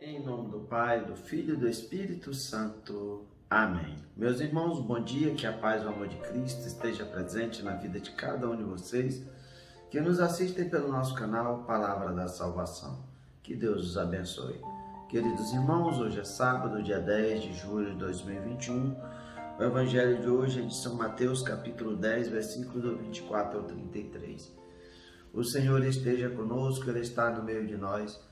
Em nome do Pai, do Filho e do Espírito Santo. Amém. Meus irmãos, bom dia, que a paz e o amor de Cristo esteja presente na vida de cada um de vocês que nos assistem pelo nosso canal Palavra da Salvação. Que Deus os abençoe. Queridos irmãos, hoje é sábado, dia 10 de julho de 2021. O Evangelho de hoje é de São Mateus, capítulo 10, versículos do 24 ao 33. O Senhor esteja conosco, Ele está no meio de nós.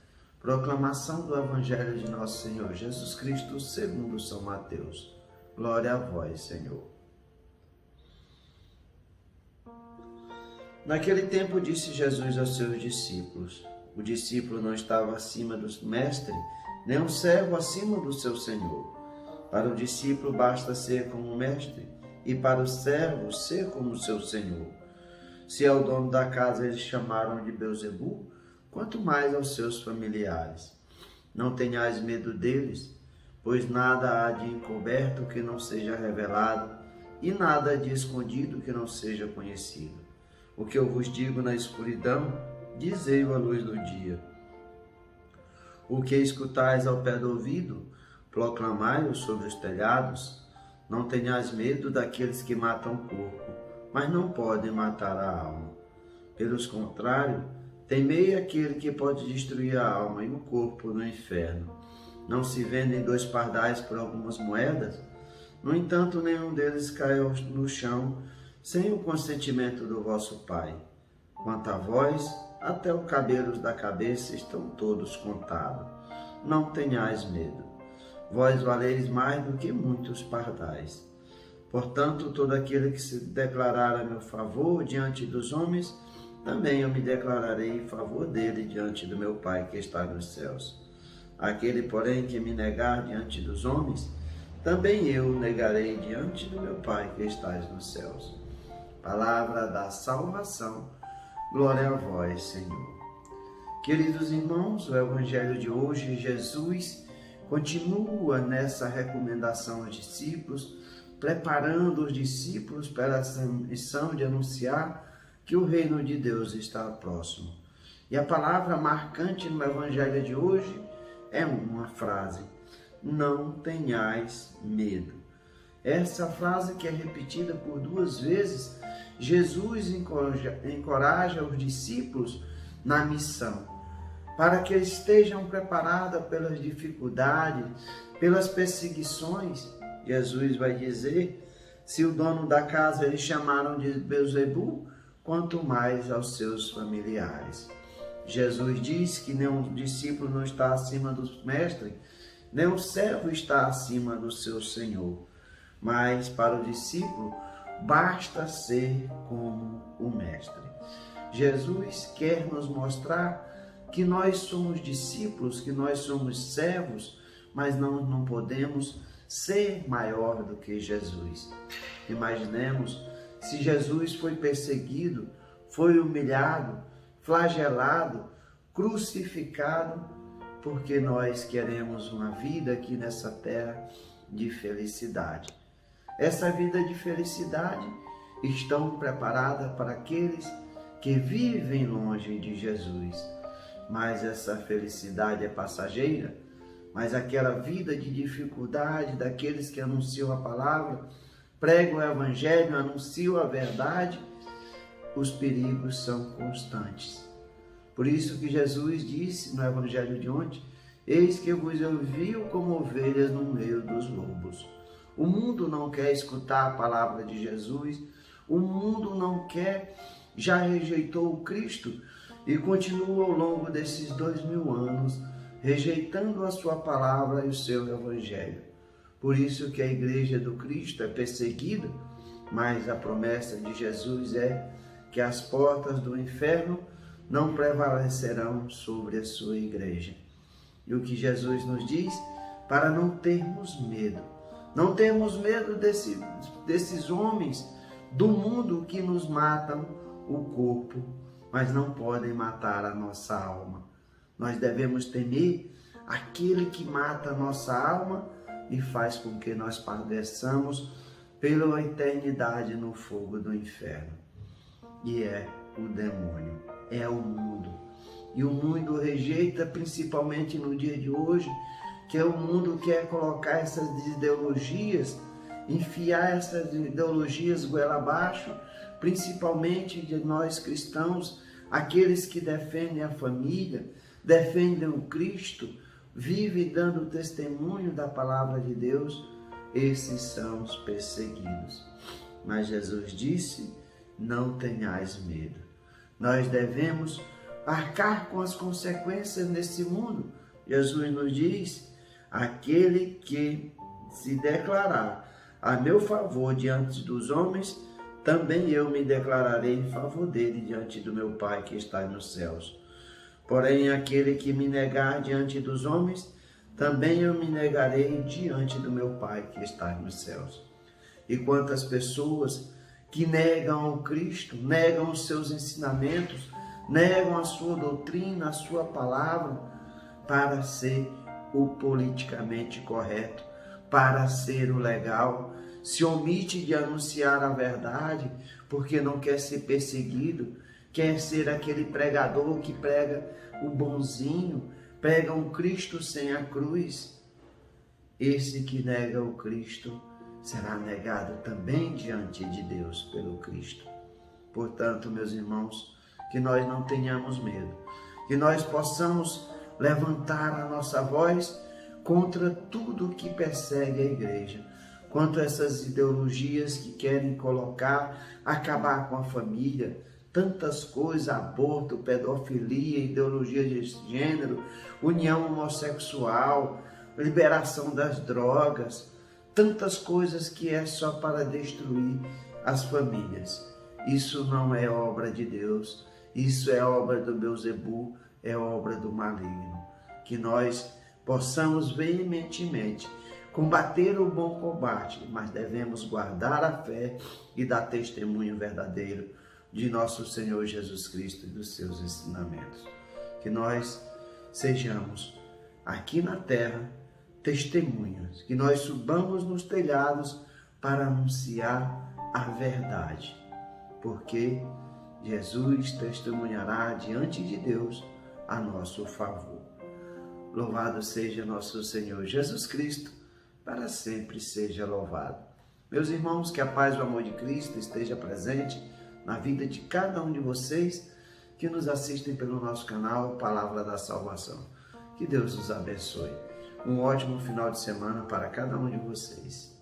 Proclamação do Evangelho de nosso Senhor Jesus Cristo, segundo São Mateus. Glória a vós, Senhor. Naquele tempo disse Jesus aos seus discípulos: o discípulo não estava acima do mestre, nem um servo acima do seu senhor. Para o discípulo basta ser como o mestre, e para o servo ser como o seu senhor. Se ao dono da casa eles chamaram de Beelzebu, quanto mais aos seus familiares. Não tenhais medo deles, pois nada há de encoberto que não seja revelado, e nada de escondido que não seja conhecido. O que eu vos digo na escuridão, dizei-o à luz do dia. O que escutais ao pé do ouvido, proclamai-o sobre os telhados. Não tenhais medo daqueles que matam o corpo, mas não podem matar a alma. Pelo contrário, temei aquele que pode destruir a alma e o corpo no inferno. Não se vendem 2 pardais por algumas moedas? No entanto, nenhum deles caiu no chão sem o consentimento do vosso Pai. Quanto a vós, até os cabelos da cabeça estão todos contados. Não tenhais medo. Vós valeis mais do que muitos pardais. Portanto, todo aquele que se declarar a meu favor diante dos homens, também eu me declararei em favor dele diante do meu Pai que está nos céus. Aquele, porém, que me negar diante dos homens, também eu o negarei diante do meu Pai que está nos céus. Palavra da salvação, glória a vós, Senhor. Queridos irmãos, o Evangelho de hoje, Jesus continua nessa recomendação aos discípulos, preparando os discípulos para essa missão de anunciar que o reino de Deus está próximo. E a palavra marcante no Evangelho de hoje é uma frase: não tenhais medo. Essa frase, que é repetida por 2 vezes, Jesus encoraja os discípulos na missão, para que estejam preparados pelas dificuldades, pelas perseguições. Jesus vai dizer: se o dono da casa eles chamaram de Beelzebu, quanto mais aos seus familiares. Jesus diz que nenhum discípulo não está acima do mestre, nem um servo está acima do seu senhor. Mas para o discípulo basta ser como o mestre. Jesus quer nos mostrar que nós somos discípulos, que nós somos servos, mas não podemos ser maior do que Jesus. Imaginemos se Jesus foi perseguido, foi humilhado, flagelado, crucificado, porque nós queremos uma vida aqui nessa terra de felicidade. Essa vida de felicidade estão preparada para aqueles que vivem longe de Jesus. Mas essa felicidade é passageira, mas aquela vida de dificuldade daqueles que anunciam a palavra, pregam o Evangelho, anunciam a verdade, os perigos são constantes. Por isso que Jesus disse no Evangelho de ontem: eis que vos envio como ovelhas no meio dos lobos. O mundo não quer escutar a palavra de Jesus, o mundo não quer, já rejeitou o Cristo e continua ao longo desses 2000 anos rejeitando a sua palavra e o seu Evangelho. Por isso que a igreja do Cristo é perseguida, mas a promessa de Jesus é que as portas do inferno não prevalecerão sobre a sua igreja. E o que Jesus nos diz? Para não termos medo. Não termos medo desses homens do mundo que nos matam o corpo, mas não podem matar a nossa alma. Nós devemos temer aquele que mata a nossa alma e faz com que nós padeçamos pela eternidade no fogo do inferno. E é o demônio, é o mundo. e o mundo rejeita, principalmente no dia de hoje, que o mundo quer colocar essas ideologias, enfiar essas ideologias goela abaixo, principalmente de nós cristãos, aqueles que defendem a família, defendem o Cristo, vivem dando testemunho da palavra de Deus, esses são os perseguidos. Mas Jesus disse: não tenhais medo. Nós devemos arcar com as consequências nesse mundo. Jesus nos diz: aquele que se declarar a meu favor diante dos homens, também eu me declararei em favor dele diante do meu Pai que está nos céus. Porém, aquele que me negar diante dos homens, também eu me negarei diante do meu Pai que está nos céus. E quantas pessoas que negam o Cristo, negam os seus ensinamentos, negam a sua doutrina, a sua palavra, para ser o politicamente correto, para ser o legal, se omite de anunciar a verdade, porque não quer ser perseguido, quer ser aquele pregador que prega o bonzinho, prega um Cristo sem a cruz. Esse que nega o Cristo será negado também diante de Deus pelo Cristo. Portanto, meus irmãos, que nós não tenhamos medo, que nós possamos levantar a nossa voz contra tudo que persegue a igreja, contra essas ideologias que querem acabar com a família, tantas coisas, aborto, pedofilia, ideologia de gênero, união homossexual, liberação das drogas, tantas coisas que é só para destruir as famílias. Isso não é obra de Deus, isso é obra do Beelzebul, é obra do maligno. Que nós possamos veementemente combater o bom combate, mas devemos guardar a fé e dar testemunho verdadeiro de nosso Senhor Jesus Cristo e dos seus ensinamentos. Que nós sejamos aqui na terra testemunhas, que nós subamos nos telhados para anunciar a verdade, porque Jesus testemunhará diante de Deus a nosso favor. Louvado seja nosso Senhor Jesus Cristo, para sempre seja louvado. Meus irmãos, que a paz e o amor de Cristo esteja presente na vida de cada um de vocês que nos assistem pelo nosso canal Palavra da Salvação. Que Deus os abençoe. Um ótimo final de semana para cada um de vocês.